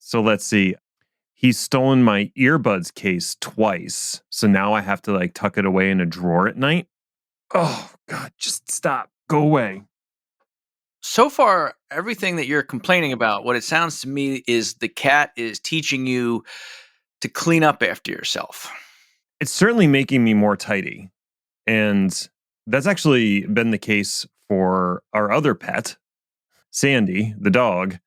So let's see. He's stolen my earbuds case twice. So now I have to like tuck it away in a drawer at night. Oh, God, just stop. Go away. So far, everything that you're complaining about, what it sounds to me is the cat is teaching you to clean up after yourself. It's certainly making me more tidy. And that's actually been the case for our other pet, Sandy, the dog.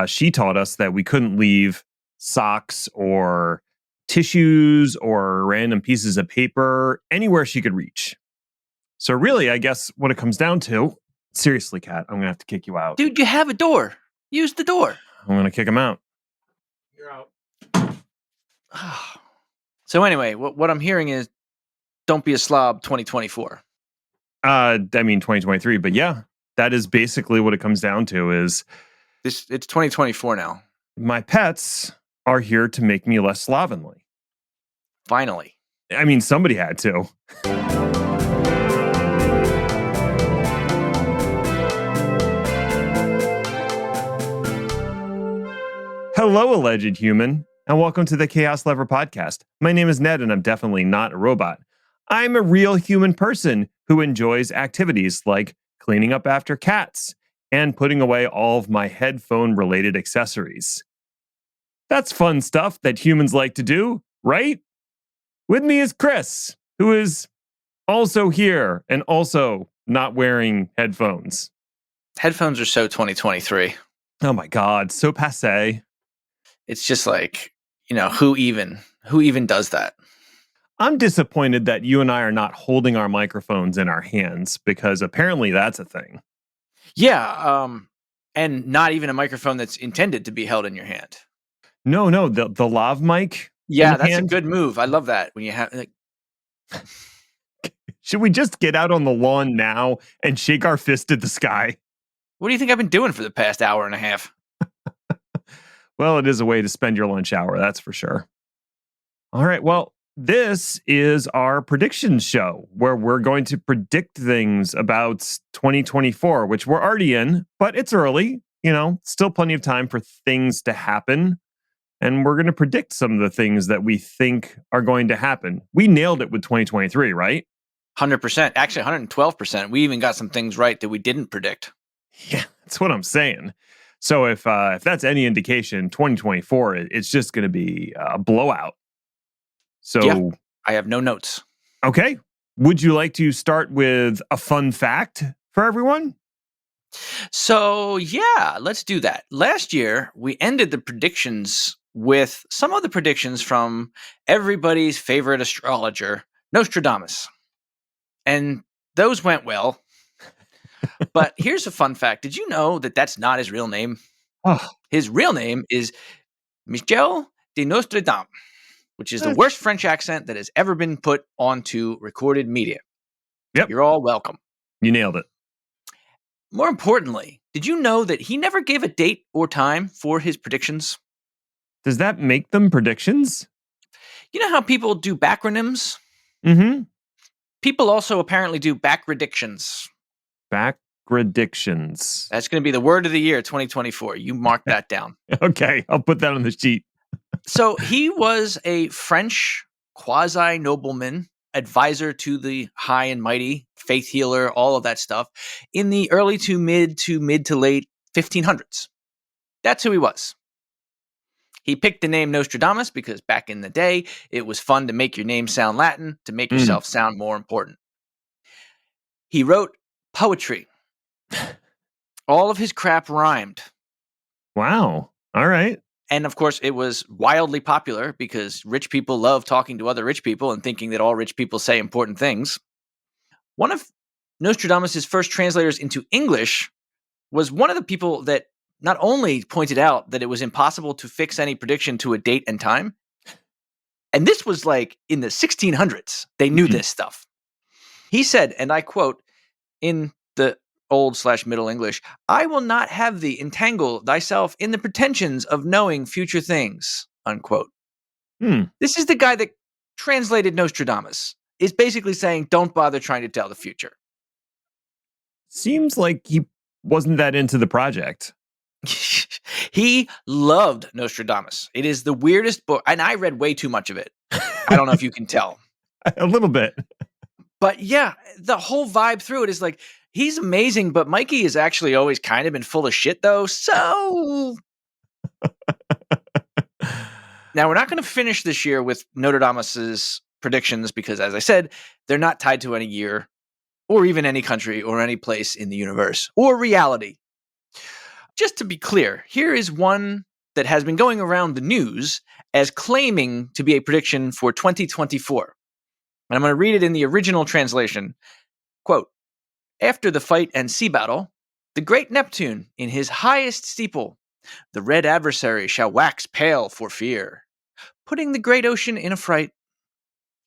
She taught us that we couldn't leave socks or tissues or random pieces of paper anywhere she could reach. So, really, I guess what it comes down to, seriously, Kat, I'm going to have to kick you out. Dude, you have a door. Use the door. I'm going to kick him out. You're out. So anyway, what I'm hearing is don't be a slob 2024. I mean, 2023, but yeah, that is basically what it comes down to is It's 2024 now. my pets are here to make me less slovenly. Finally. I mean, somebody had to. Hello, alleged human, and welcome to the Chaos Lover podcast. My name is Ned, and I'm definitely not a robot. I'm a real human person who enjoys activities like cleaning up after cats and putting away all of my headphone-related accessories. That's fun stuff that humans like to do, right? With me is Chris, who is also here and also not wearing headphones. Headphones are so 2023. Oh my God, so passé. It's just like, who even does that? I'm disappointed that you and I are not holding our microphones in our hands because apparently that's a thing. Yeah, and not even a microphone that's intended to be held in your hand. No, the lav mic. Yeah, that's hand? a good move. I love that when you have like, Should we just get out on the lawn now and shake our fist at the sky? what do you think I've been doing for the past hour and a half? Well, it is a way to spend your lunch hour, that's for sure. All right, well, this is our predictions show where we're going to predict things about 2024, which we're already in, but it's early, still plenty of time for things to happen. And we're going to predict some of the things that we think are going to happen. We nailed it with 2023, right? 100%, actually 112%. We even got some things right that we didn't predict. Yeah, that's what I'm saying. So if that's any indication, 2024, it's just going to be a blowout. So yeah, I have no notes. Okay. Would you like to start with a fun fact for everyone? So yeah, let's do that. Last year, we ended the predictions with some of the predictions from everybody's favorite astrologer, Nostradamus. And those went well. But here's a fun fact. Did you know that that's not his real name? Oh, His real name is Michel de Nostradamus, which is the worst French accent that has ever been put onto recorded media. Yep. You're all welcome. You nailed it. More importantly, did you know that he never gave a date or time for his predictions? Does that make them predictions? You know how people do backronyms? Mm-hmm. People also apparently do backredictions. Backredictions. That's going to be the word of the year, 2024. You mark that down. Okay, I'll put that on the sheet. So he was a French quasi-nobleman, advisor to the high and mighty, faith healer, all of that stuff, in the early to mid to late 1500s. That's who he was. He picked the name Nostradamus because back in the day, it was fun to make your name sound Latin, to make yourself sound more important. He wrote poetry. All of his crap rhymed. Wow. All right. And of course, it was wildly popular because rich people love talking to other rich people and thinking that all rich people say important things. One of Nostradamus' first translators into English was one of the people that not only pointed out that it was impossible to fix any prediction to a date and time, and this was like in the 1600s, they knew this stuff. He said, and I quote, in the old/Middle English, "I will not have thee entangle thyself in the pretensions of knowing future things," unquote. This is the guy that translated Nostradamus. Is basically saying, don't bother trying to tell the future. Seems like he wasn't that into the project. He loved Nostradamus. It is the weirdest book, and I read way too much of it. I don't know if you can tell. A little bit. But yeah, the whole vibe through it is like, he's amazing, but Mikey has actually always kind of been full of shit, though. So now we're not going to finish this year with Nostradamus's predictions because, as I said, they're not tied to any year or even any country or any place in the universe or reality. Just to be clear, here is one that has been going around the news as claiming to be a prediction for 2024. And I'm going to read it in the original translation. Quote, after the fight and sea battle, the great Neptune in his highest steeple, the red adversary shall wax pale for fear, putting the great ocean in a fright.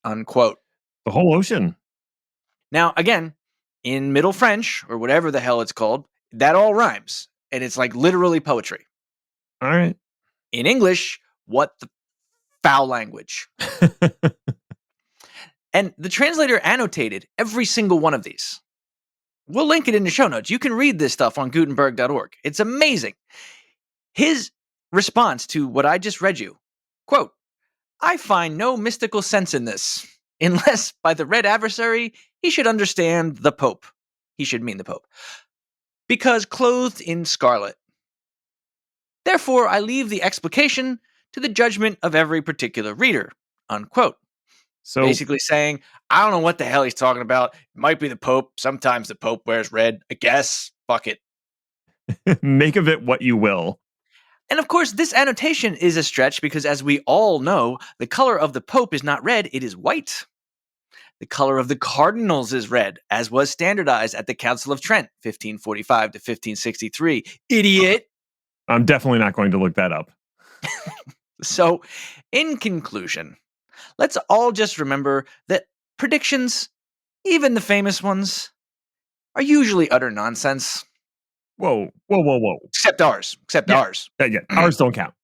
Unquote. The whole ocean. Now, again, in Middle French, or whatever the hell it's called, that all rhymes. And it's like literally poetry. All right. In English, what the foul language. And the translator annotated every single one of these. We'll link it in the show notes. You can read this stuff on Gutenberg.org. It's amazing. His response to what I just read you, quote, I find no mystical sense in this, unless by the red adversary, he should understand the Pope. He should mean the Pope. Because clothed in scarlet. Therefore, I leave the explication to the judgment of every particular reader, unquote. So basically saying, I don't know what the hell he's talking about. It might be the Pope. Sometimes the Pope wears red. I guess. Fuck it. make of it what you will. And of course, this annotation is a stretch because, as we all know, the color of the Pope is not red, it is white. The color of the cardinals is red, as was standardized at the Council of Trent, 1545 to 1563. Idiot. I'm definitely not going to look that up. So, in conclusion, let's all just remember that predictions, even the famous ones, are usually utter nonsense. Whoa. Except ours. Yeah, ours don't count.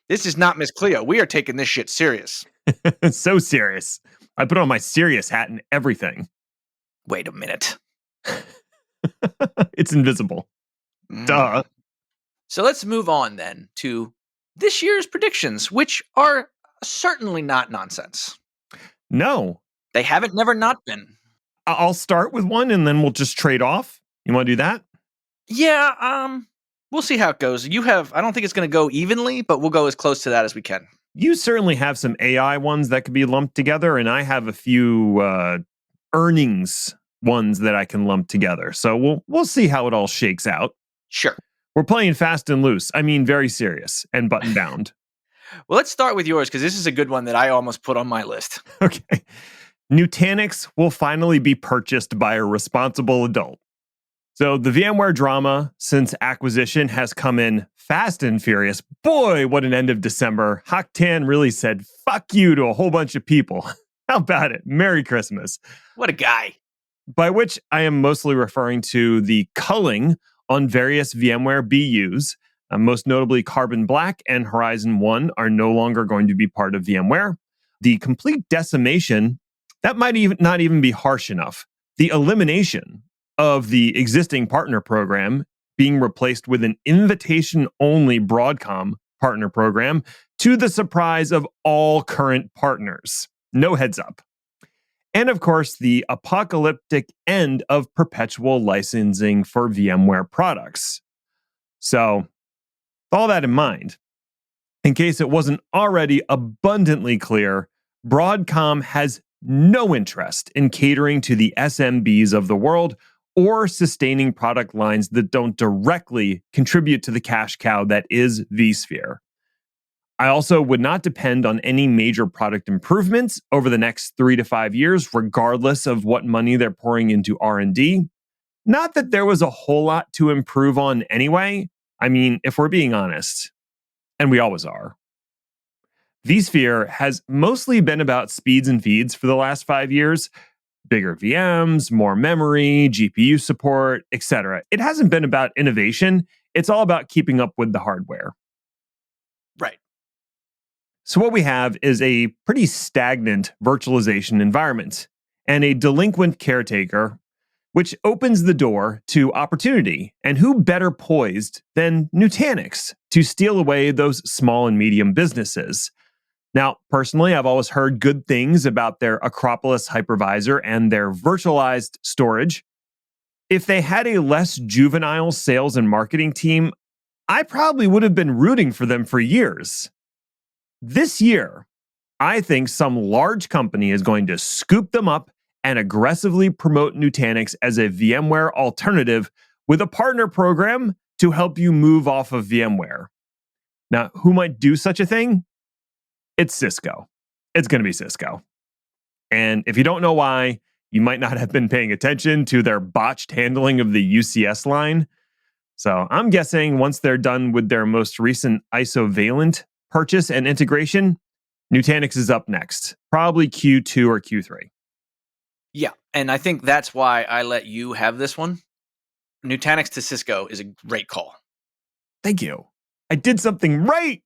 This is not Miss Cleo. We are taking this shit serious. So serious. I put on my serious hat and everything. Wait a minute. It's invisible. Duh. So let's move on then to this year's predictions, which are certainly not nonsense. No. They haven't never not been. I'll start with one and then we'll just trade off. You want to do that? Yeah, we'll see how it goes. I don't think it's going to go evenly, but we'll go as close to that as we can. You certainly have some AI ones that could be lumped together, and I have a few earnings ones that I can lump together. So we'll see how it all shakes out. Sure. We're playing fast and loose. I mean, very serious and button bound. Well, let's start with yours because this is a good one that I almost put on my list. Okay. Nutanix will finally be purchased by a responsible adult. So the VMware drama since acquisition has come in fast and furious. Boy, what an end of December. Hock Tan really said, fuck you to a whole bunch of people. How about it? Merry Christmas. What a guy. By which I am mostly referring to the culling on various VMware BUs. Most notably, Carbon Black and Horizon 1 are no longer going to be part of VMware. The complete decimation, that might not even be harsh enough. The elimination of the existing partner program being replaced with an invitation-only Broadcom partner program to the surprise of all current partners. No heads up. And of course, the apocalyptic end of perpetual licensing for VMware products. So, with all that in mind, in case it wasn't already abundantly clear, Broadcom has no interest in catering to the SMBs of the world or sustaining product lines that don't directly contribute to the cash cow that is vSphere. I also would not depend on any major product improvements over the next 3 to 5 years, regardless of what money they're pouring into R&D. Not that there was a whole lot to improve on anyway. I mean, if we're being honest, and we always are, vSphere has mostly been about speeds and feeds for the last 5 years. Bigger VMs, more memory, GPU support, etc. It hasn't been about innovation. It's all about keeping up with the hardware. Right. So what we have is a pretty stagnant virtualization environment and a delinquent caretaker which opens the door to opportunity. And who better poised than Nutanix to steal away those small and medium businesses? Now, personally, I've always heard good things about their Acropolis hypervisor and their virtualized storage. If they had a less juvenile sales and marketing team, I probably would have been rooting for them for years. This year, I think some large company is going to scoop them up and aggressively promote Nutanix as a VMware alternative with a partner program to help you move off of VMware. Now, who might do such a thing? It's Cisco. It's going to be Cisco. And if you don't know why, you might not have been paying attention to their botched handling of the UCS line. So I'm guessing once they're done with their most recent isovalent purchase and integration, Nutanix is up next, probably Q2 or Q3. Yeah, and I think that's why I let you have this one. Nutanix to Cisco is a great call. Thank you. I did something right.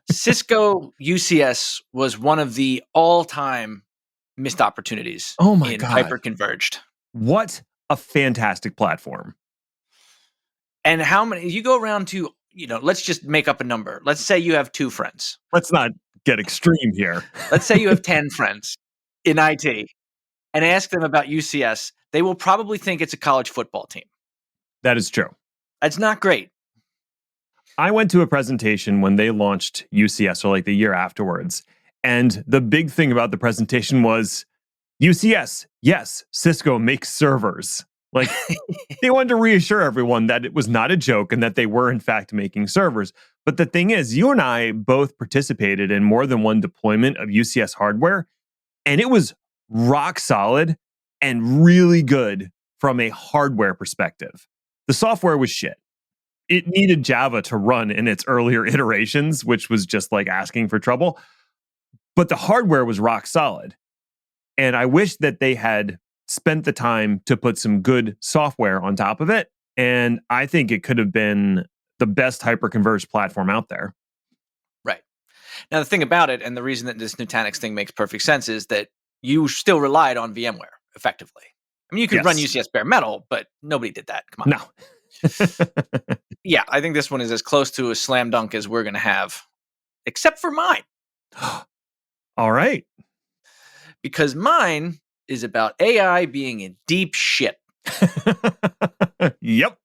Cisco UCS was one of the all-time missed opportunities Oh my in God. hyperconverged. What a fantastic platform. And how many, you go around to, let's just make up a number. Let's say you have 2 friends. Let's not get extreme here. Let's say you have 10 friends in IT and ask them about UCS. They will probably think it's a college football team. That is true. That's not great. I went to a presentation when they launched UCS, or like the year afterwards. And the big thing about the presentation was UCS, yes, Cisco makes servers. Like, they wanted to reassure everyone that it was not a joke and that they were, in fact, making servers. But the thing is, you and I both participated in more than one deployment of UCS hardware, and it was rock solid and really good from a hardware perspective. The software was shit. It needed Java to run in its earlier iterations, which was just like asking for trouble. But the hardware was rock solid. And I wish that they had spent the time to put some good software on top of it. And I think it could have been the best hyperconverged platform out there. Right. Now, the thing about it, and the reason that this Nutanix thing makes perfect sense, is that you still relied on VMware effectively. I mean, you could run UCS bare metal, but nobody did that. Come on. No. Yeah, I think this one is as close to a slam dunk as we're going to have, except for mine. All right. Because mine is about AI being in deep shit. Yep.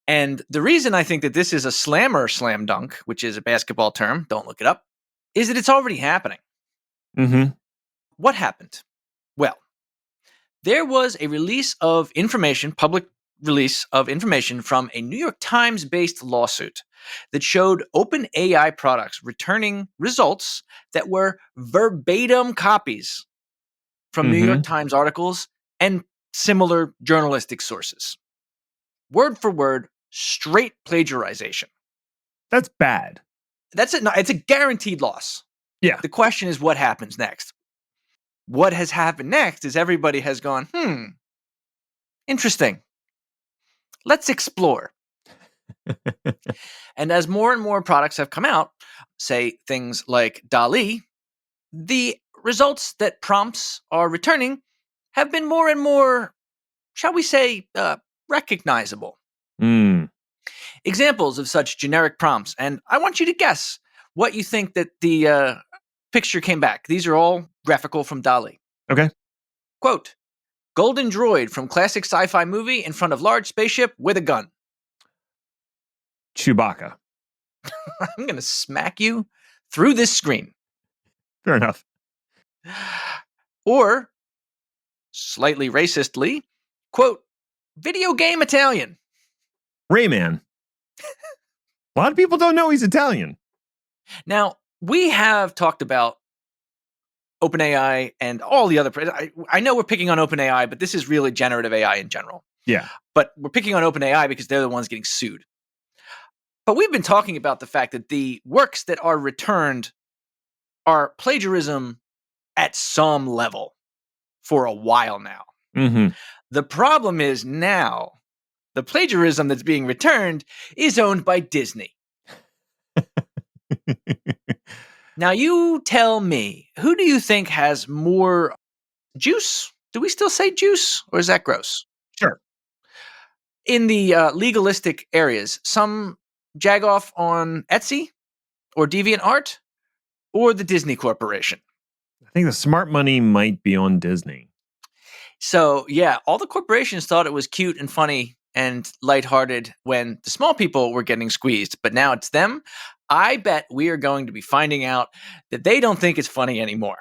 And the reason I think that this is a slammer slam dunk, which is a basketball term, don't look it up, is that it's already happening. Mm-hmm. What happened? Well, there was a release of information, public release of information from a New York Times-based lawsuit that showed OpenAI products returning results that were verbatim copies from New York Times articles and similar journalistic sources. Word for word, straight plagiarization. That's bad. It's a guaranteed loss. Yeah. The question is what happens next. What has happened next is everybody has gone, interesting. Let's explore. And as more and more products have come out, say things like DALL-E, the results that prompts are returning have been more and more, shall we say, recognizable. Examples of such generic prompts, and I want you to guess what you think that the picture came back. These are all graphical from DALL-E. Okay. Quote, golden droid from classic sci-fi movie in front of large spaceship with a gun. Chewbacca. I'm going to smack you through this screen. Fair enough. Or, slightly racistly, quote, video game Italian. Rayman. A lot of people don't know he's Italian. Now, we have talked about OpenAI and all the other... I know we're picking on OpenAI, but this is really generative AI in general. Yeah. But we're picking on OpenAI because they're the ones getting sued. But we've been talking about the fact that the works that are returned are plagiarism at some level for a while now. The problem is now the plagiarism that's being returned is owned by Disney. Now, you tell me, who do you think has more juice Do we still say juice, or is that gross? Sure. In the legalistic areas, some jag off on Etsy or DeviantArt or the Disney Corporation. I think the smart money might be on Disney. So, yeah, all the corporations thought it was cute and funny and lighthearted when the small people were getting squeezed, but now it's them. I bet we are going to be finding out that they don't think it's funny anymore.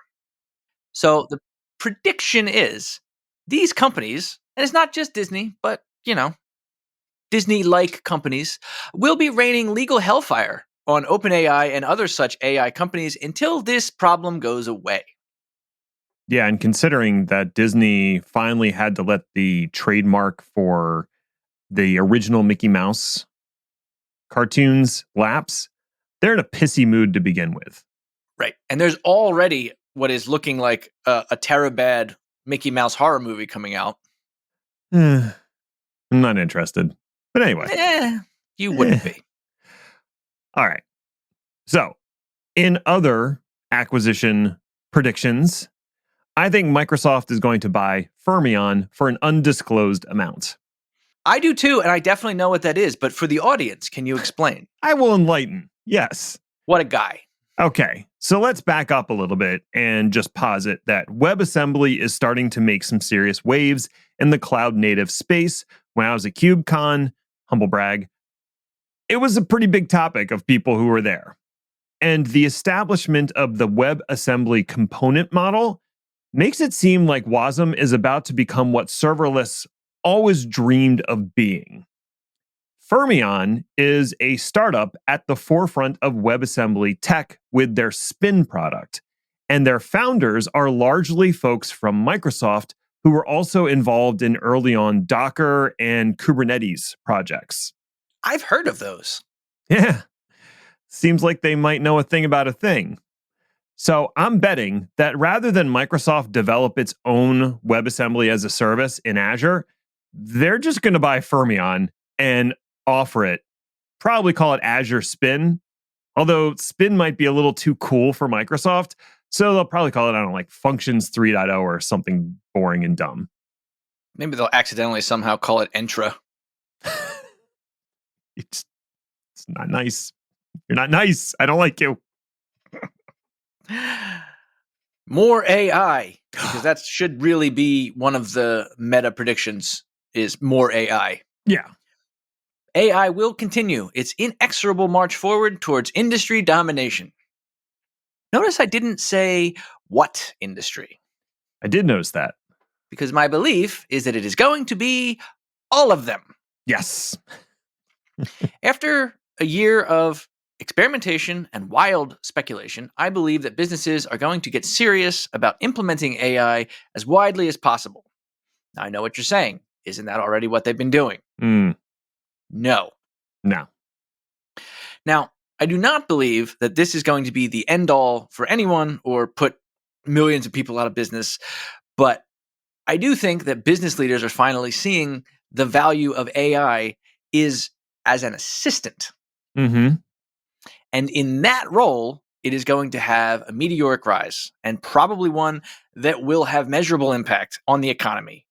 So, the prediction is these companies, and it's not just Disney, but, Disney like companies, will be raining legal hellfire on OpenAI and other such AI companies until this problem goes away. Yeah, and considering that Disney finally had to let the trademark for the original Mickey Mouse cartoons lapse, they're in a pissy mood to begin with. Right. And there's already what is looking like a Terabad Mickey Mouse horror movie coming out. I'm not interested. But anyway. You wouldn't be. All right. So, in other acquisition predictions, I think Microsoft is going to buy Fermion for an undisclosed amount. I do too, and I definitely know what that is. But for the audience, can you explain? I will enlighten. Yes. What a guy. Okay, so let's back up a little bit and just posit that WebAssembly is starting to make some serious waves in the cloud native space. When I was at KubeCon, humble brag, it was a pretty big topic of people who were there. And the establishment of the WebAssembly component model makes it seem like WASM is about to become what serverless always dreamed of being. Fermion is a startup at the forefront of WebAssembly tech with their Spin product. And their founders are largely folks from Microsoft who were also involved in early on Docker and Kubernetes projects. I've heard of those. Yeah. Seems like they might know a thing about a thing. So I'm betting that rather than Microsoft develop its own WebAssembly as a service in Azure, they're just going to buy Fermion and offer it. Probably call it Azure Spin, although Spin might be a little too cool for Microsoft. So they'll probably call it, I don't know, like Functions 3.0 or something boring and dumb. Maybe they'll accidentally somehow call it Entra. It's not nice. You're not nice. I don't like you. More AI, because that should really be one of the meta predictions is more AI. Yeah. AI will continue its inexorable march forward towards industry domination. Notice I didn't say what industry, I did notice that. because my belief is that it is going to be all of them. Yes. After a year of experimentation and wild speculation, I believe that businesses are going to get serious about implementing AI as widely as possible. Now, I know what you're saying. Isn't that already what they've been doing? No. No. Now, I do not believe that this is going to be the end all for anyone or put millions of people out of business, but I do think that business leaders are finally seeing the value of AI is as an assistant. Mm-hmm. And in that role, it is going to have a meteoric rise, and probably one that will have measurable impact on the economy,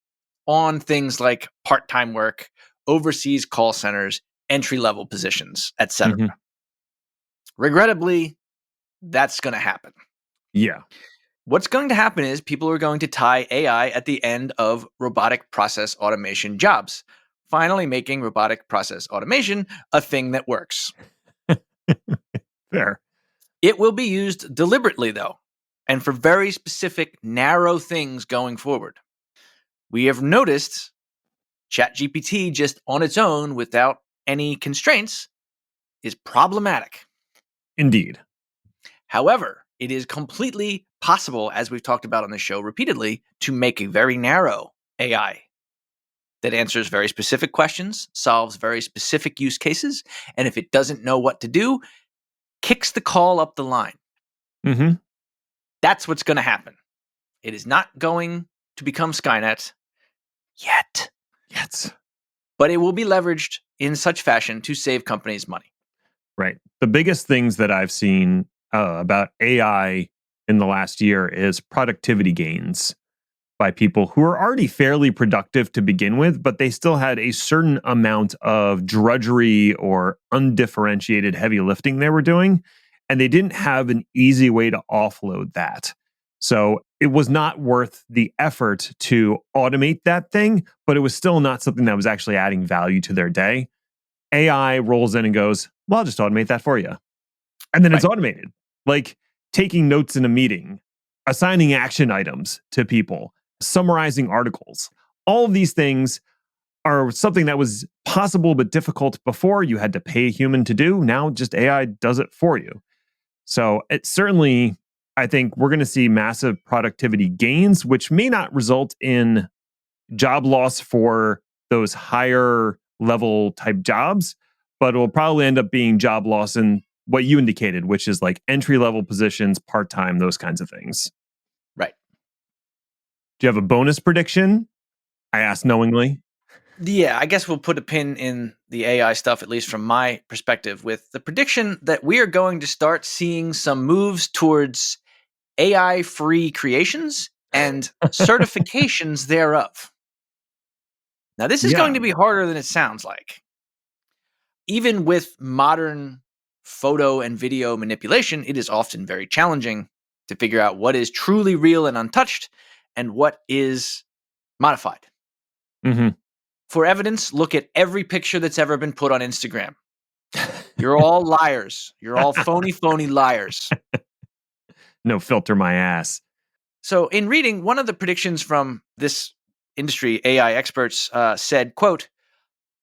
on things like part-time work, overseas call centers, entry-level positions, etc. Mm-hmm. Regrettably, that's going to happen. Yeah. What's going to happen is people are going to tie AI at the end of robotic process automation jobs, finally making robotic process automation a thing that works. Fair. It will be used deliberately, though, and for very specific, narrow things going forward. We have noticed ChatGPT just on its own, without any constraints, is problematic. Indeed. However, it is completely possible, as we've talked about on the show repeatedly, to make a very narrow AI that answers very specific questions, solves very specific use cases, and if it doesn't know what to do, kicks the call up the line. Mm-hmm. That's what's going to happen. It is not going to become Skynet yet. But it will be leveraged in such fashion to save companies money. Right. The biggest things that I've seen about AI in the last year is productivity gains by people who were already fairly productive to begin with, but they still had a certain amount of drudgery or undifferentiated heavy lifting they were doing. And they didn't have an easy way to offload that. So it was not worth the effort to automate that thing, but it was still not something that was actually adding value to their day. AI rolls in and goes, well, I'll just automate that for you. And then it's Right. automated, like taking notes in a meeting, assigning action items to people, summarizing articles. All of these things are something that was possible but difficult before. You had to pay a human to do. Now just AI does it for you. So it certainly, I think we're going to see massive productivity gains, which may not result in job loss for those higher level type jobs, but it will probably end up being job loss in what you indicated, which is like entry level positions, part time, those kinds of things. Right. Do you have a bonus prediction? I asked knowingly. Yeah, I guess we'll put a pin in the AI stuff, at least from my perspective, with the prediction that we are going to start seeing some moves towards AI free creations and certifications thereof. Now, this is Yeah. going to be harder than it sounds like. Even with modern photo and video manipulation, it is often very challenging to figure out what is truly real and untouched and what is modified. Hmm. For evidence, look at every picture that's ever been put on Instagram. You're all liars. You're all phony liars. No filter my ass. So, in reading, one of the predictions from this industry AI experts said, quote,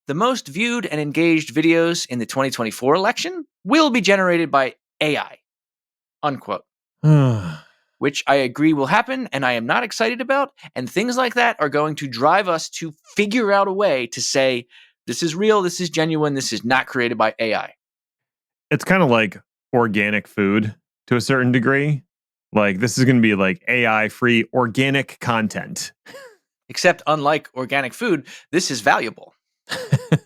the most viewed and engaged videos in the 2024 election will be generated by AI, unquote, which I agree will happen and I am not excited about. And things like that are going to drive us to figure out a way to say, this is real, this is genuine, this is not created by AI. It's kind of like organic food to a certain degree. Like this is going to be like AI free organic content. Except, unlike organic food, this is valuable.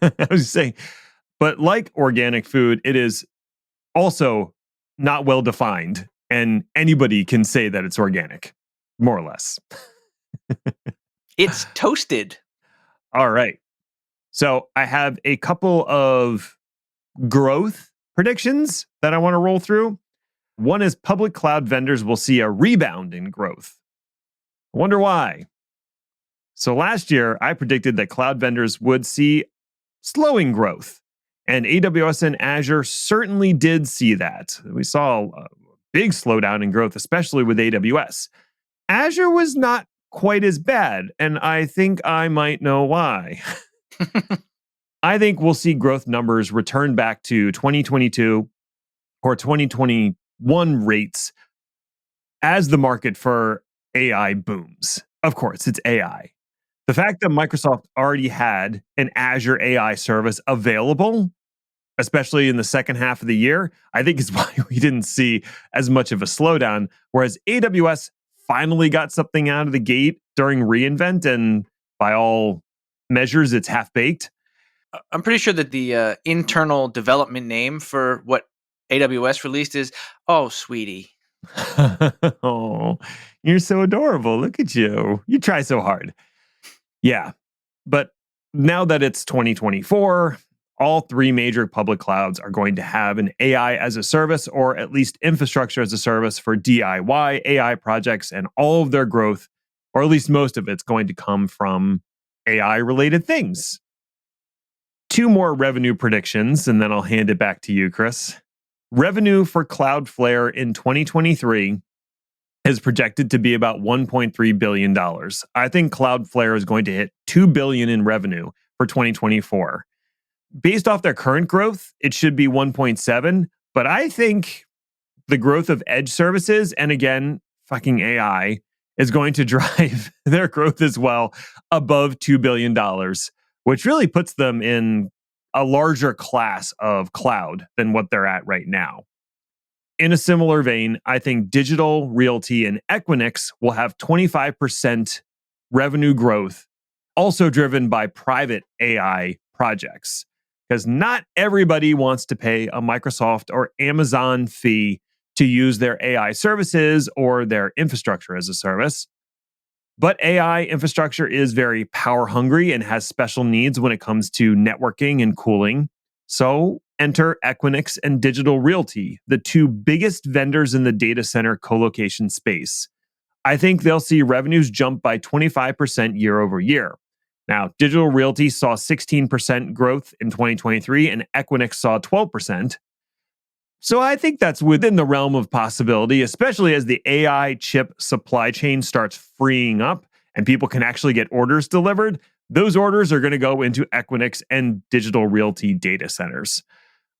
I was saying, but like organic food, it is also not well defined, and anybody can say that it's organic, more or less. It's toasted. All right. So I have a couple of growth predictions that I want to roll through. One is public cloud vendors will see a rebound in growth. I wonder why. So last year, I predicted that cloud vendors would see slowing growth. And AWS and Azure certainly did see that. We saw a big slowdown in growth, especially with AWS. Azure was not quite as bad, and I think I might know why. I think we'll see growth numbers return back to 2022 or 2021 rates as the market for AI booms. Of course, it's AI. The fact that Microsoft already had an Azure AI service available, especially in the second half of the year, I think is why we didn't see as much of a slowdown. Whereas AWS finally got something out of the gate during reInvent, and by all measures, it's half baked. I'm pretty sure that the internal development name for what AWS released is, oh, sweetie. Oh, you're so adorable. Look at you. You try so hard. Yeah. But now that it's 2024, all three major public clouds are going to have an AI as a service, or at least infrastructure as a service for DIY AI projects, and all of their growth, or at least most of it's going to come from AI related things. Two more revenue predictions, and then I'll hand it back to you, Chris. Revenue for Cloudflare in 2023 is projected to be about $1.3 billion. I think Cloudflare is going to hit $2 billion in revenue for 2024. Based off their current growth, it should be 1.7, but I think the growth of edge services, and again, fucking AI, is going to drive their growth as well above $2 billion, which really puts them in a larger class of cloud than what they're at right now. In a similar vein, I think Digital Realty and Equinix will have 25% revenue growth, also driven by private AI projects. Because not everybody wants to pay a Microsoft or Amazon fee to use their AI services or their infrastructure as a service. But AI infrastructure is very power hungry and has special needs when it comes to networking and cooling. So enter Equinix and Digital Realty, the two biggest vendors in the data center colocation space. I think they'll see revenues jump by 25% year over year. Now, Digital Realty saw 16% growth in 2023 and Equinix saw 12%. So I think that's within the realm of possibility, especially as the AI chip supply chain starts freeing up and people can actually get orders delivered. Those orders are going to go into Equinix and Digital Realty data centers.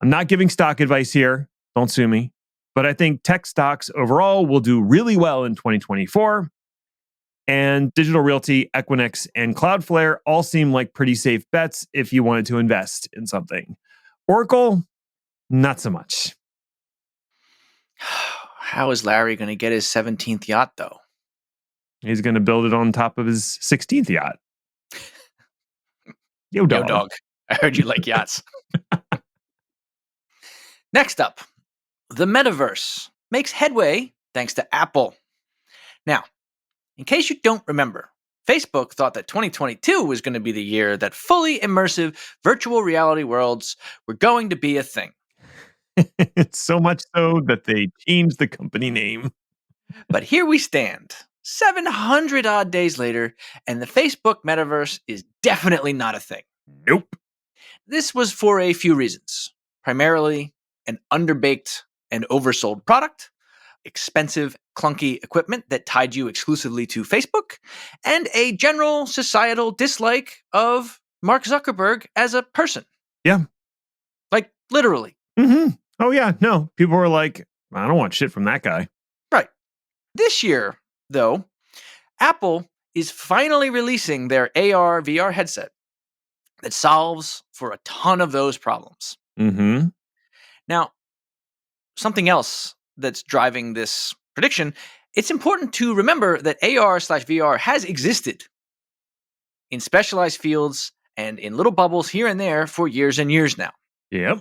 I'm not giving stock advice here. Don't sue me. But I think tech stocks overall will do really well in 2024. And Digital Realty, Equinix, and Cloudflare all seem like pretty safe bets if you wanted to invest in something. Oracle, not so much. How is Larry going to get his 17th yacht, though? He's going to build it on top of his 16th yacht. Yo, dog. Yo, dog. I heard you like yachts. Next up, the metaverse makes headway thanks to Apple. Now, in case you don't remember, Facebook thought that 2022 was going to be the year that fully immersive virtual reality worlds were going to be a thing. It's so much so that they changed the company name. But here we stand, 700 odd days later, and the Facebook metaverse is definitely not a thing. Nope. This was for a few reasons. Primarily, an underbaked and oversold product, expensive, clunky equipment that tied you exclusively to Facebook, and a general societal dislike of Mark Zuckerberg as a person. Yeah. Like, literally. Mm-hmm. Oh, yeah. No, people were like, I don't want shit from that guy. Right. This year, though, Apple is finally releasing their AR VR headset that solves for a ton of those problems. Mm-hmm. Now, something else that's driving this prediction, it's important to remember that AR/VR has existed in specialized fields and in little bubbles here and there for years and years now. Yep.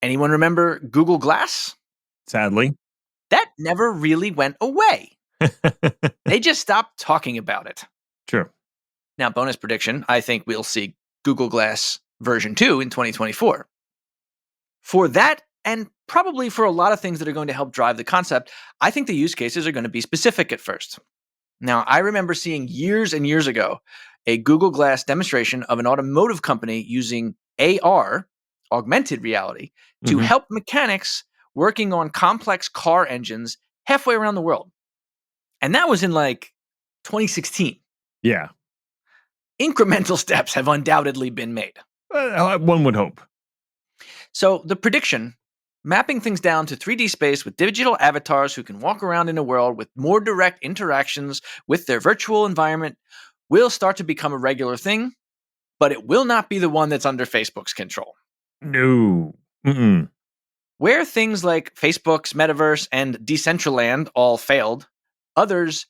Anyone remember Google Glass? Sadly. That never really went away. They just stopped talking about it. True. Now, bonus prediction, I think we'll see Google Glass version 2 in 2024. For that, and probably for a lot of things that are going to help drive the concept, I think the use cases are going to be specific at first. Now, I remember seeing years and years ago a Google Glass demonstration of an automotive company using AR, augmented reality, to help mechanics working on complex car engines halfway around the world. And that was in like 2016. Yeah. Incremental steps have undoubtedly been made. One would hope. So the prediction, mapping things down to 3D space with digital avatars who can walk around in a world with more direct interactions with their virtual environment, will start to become a regular thing, but it will not be the one that's under Facebook's control. No. Mm-mm. Where things like Facebook's metaverse and Decentraland all failed, others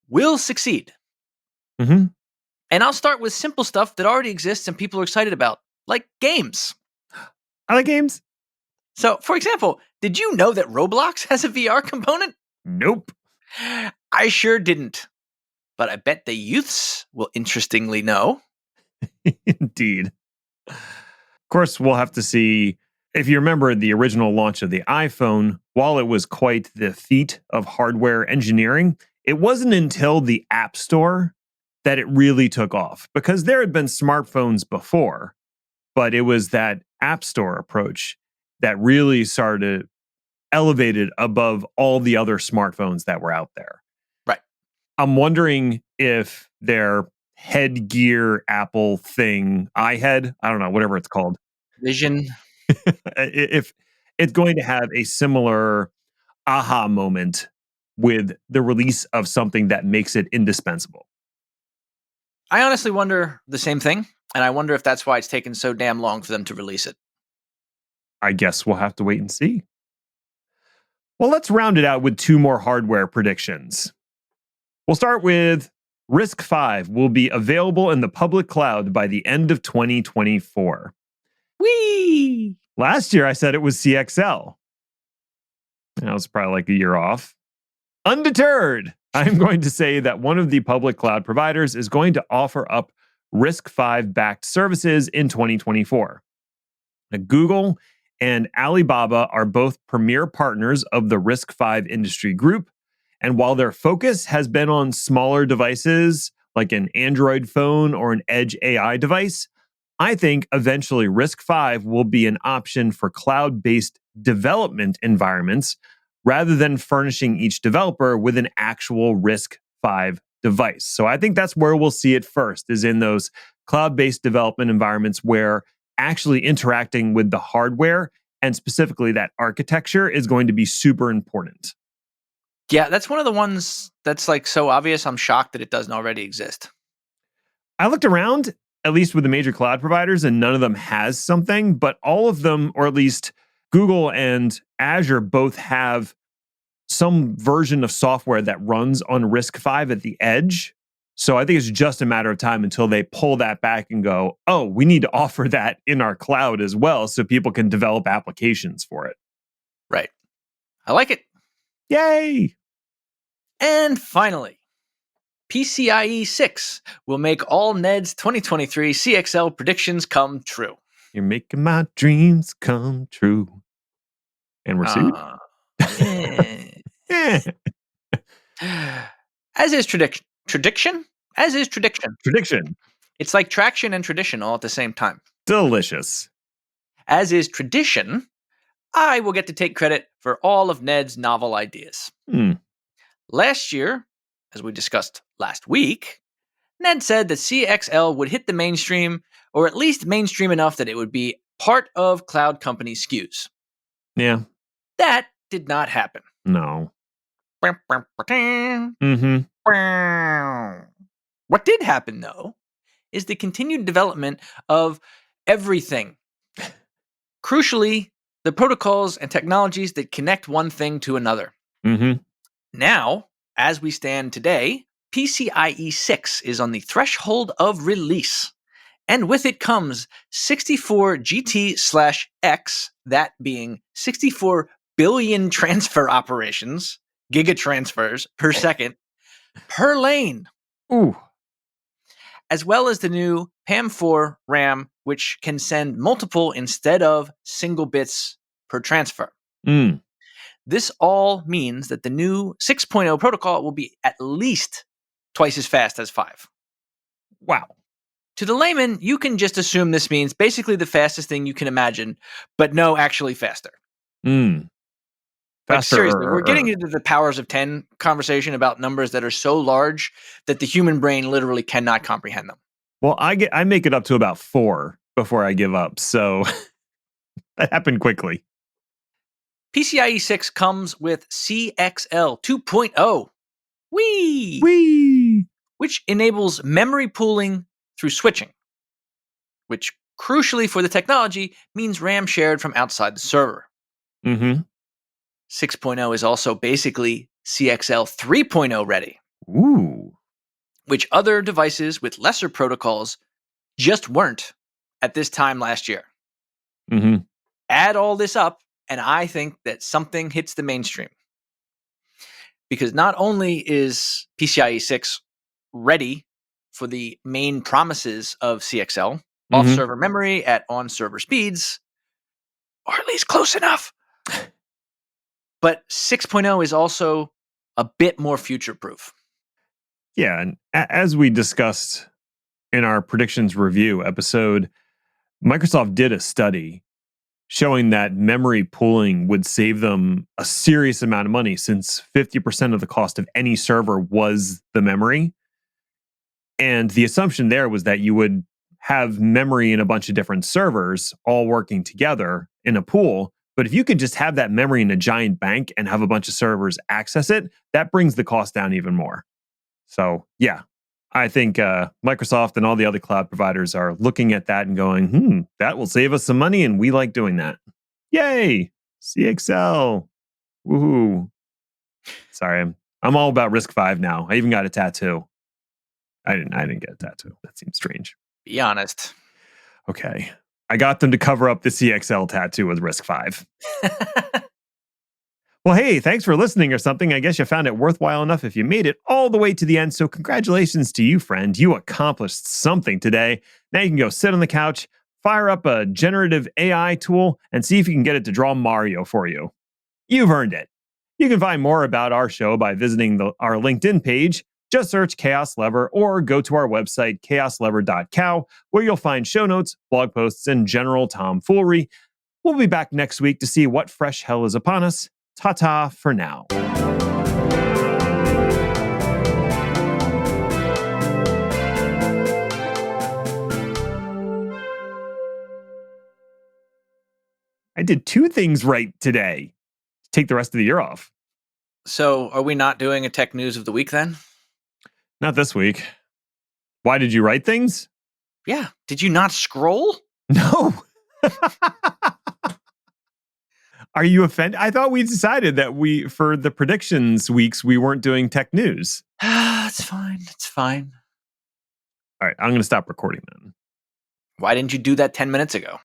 will succeed. Mm-hmm. And I'll start with simple stuff that already exists and people are excited about, like games. I like games. So, for example, did you know that Roblox has a VR component? Nope. I sure didn't. But I bet the youths will interestingly know. Indeed. Of course, we'll have to see. If you remember the original launch of the iPhone, while it was quite the feat of hardware engineering, it wasn't until the App Store that it really took off, because there had been smartphones before, but it was that App Store approach that really started elevated above all the other smartphones that were out there. Right. I'm wondering if their headgear Apple thing, iHead, I don't know, whatever it's called, Vision. if it's going to have a similar aha moment with the release of something that makes it indispensable. I honestly wonder the same thing, and I wonder if that's why it's taken so damn long for them to release it. I guess we'll have to wait and see. Well, let's round it out with two more hardware predictions. We'll start with RISC-V will be available in the public cloud by the end of 2024. Whee! Last year, I said it was CXL. That was probably like a year off. Undeterred, I'm going to say that one of the public cloud providers is going to offer up RISC-V backed services in 2024. Now, Google and Alibaba are both premier partners of the RISC-V industry group. And while their focus has been on smaller devices like an Android phone or an Edge AI device, I think eventually RISC-V will be an option for cloud-based development environments rather than furnishing each developer with an actual RISC-V device. So I think that's where we'll see it first, is in those cloud-based development environments where actually interacting with the hardware and specifically that architecture is going to be super important. Yeah, that's one of the ones that's like so obvious. I'm shocked that it doesn't already exist. I looked around, at least with the major cloud providers, and none of them has something, but all of them, or at least Google and Azure, both have some version of software that runs on RISC-V at the edge. So I think it's just a matter of time until they pull that back and go, oh, we need to offer that in our cloud as well so people can develop applications for it. Right. I like it. Yay! And finally, PCIe 6 will make all Ned's 2023 CXL predictions come true. You're making my dreams come true. And we're sued? Yeah. As is tradition? As is tradition. Tradition. It's like traction and tradition all at the same time. Delicious. As is tradition, I will get to take credit for all of Ned's novel ideas. Last year, as we discussed last week, Ned said that CXL would hit the mainstream, or at least mainstream enough that it would be part of cloud company SKUs. Yeah. That did not happen. No. Mm-hmm. What did happen, though, is the continued development of everything. Crucially, the protocols and technologies that connect one thing to another. Mm-hmm. Now, as we stand today, PCIe 6 is on the threshold of release. And with it comes 64 GT/X, that being 64 billion transfer operations, gigatransfers per second, per lane. Ooh. As well as the new PAM4 RAM, which can send multiple instead of single bits per transfer. This all means that the new 6.0 protocol will be at least twice as fast as 5. Wow. To the layman, you can just assume this means basically the fastest thing you can imagine, but no, actually faster. Like seriously, we're getting into the powers of 10 conversation about numbers that are so large that the human brain literally cannot comprehend them. Well, I make it up to about 4 before I give up, so that happened quickly. PCIe 6 comes with CXL 2.0. Whee! Which enables memory pooling through switching, which crucially for the technology means RAM shared from outside the server. 6.0 is also basically CXL 3.0 ready. Ooh. Which other devices with lesser protocols just weren't at this time last year. Add all this up, and I think that something hits the mainstream. Because not only is PCIe 6 ready for the main promises of CXL, off-server memory at on-server speeds, or at least close enough, but 6.0 is also a bit more future-proof. Yeah, and as we discussed in our predictions review episode, Microsoft did a study showing that memory pooling would save them a serious amount of money since 50% of the cost of any server was the memory. And the assumption there was that you would have memory in a bunch of different servers all working together in a pool. But if you could just have that memory in a giant bank and have a bunch of servers access it, that brings the cost down even more. So, yeah, I think Microsoft and all the other cloud providers are looking at that and going, that will save us some money, and we like doing that. Yay! CXL. Woohoo. Sorry, I'm all about RISC-V now. I even got a tattoo. I didn't get a tattoo. That seems strange. Be honest. Okay. I got them to cover up the CXL tattoo with RISC-V. Well, hey, thanks for listening or something. I guess you found it worthwhile enough if you made it all the way to the end. So, congratulations to you, friend. You accomplished something today. Now you can go sit on the couch, fire up a generative AI tool, and see if you can get it to draw Mario for you. You've earned it. You can find more about our show by visiting our LinkedIn page. Just search Chaos Lever or go to our website, chaoslever.cow, where you'll find show notes, blog posts, and general tomfoolery. We'll be back next week to see what fresh hell is upon us. Ta-ta for now. I did 2 things right today. Take the rest of the year off. So, are we not doing a tech news of the week then? Not this week. Why did you write things? Yeah. Did you not scroll? No. Are you offended? I thought we decided that for the predictions weeks, we weren't doing tech news. It's fine. It's fine. All right, I'm going to stop recording then. Why didn't you do that 10 minutes ago?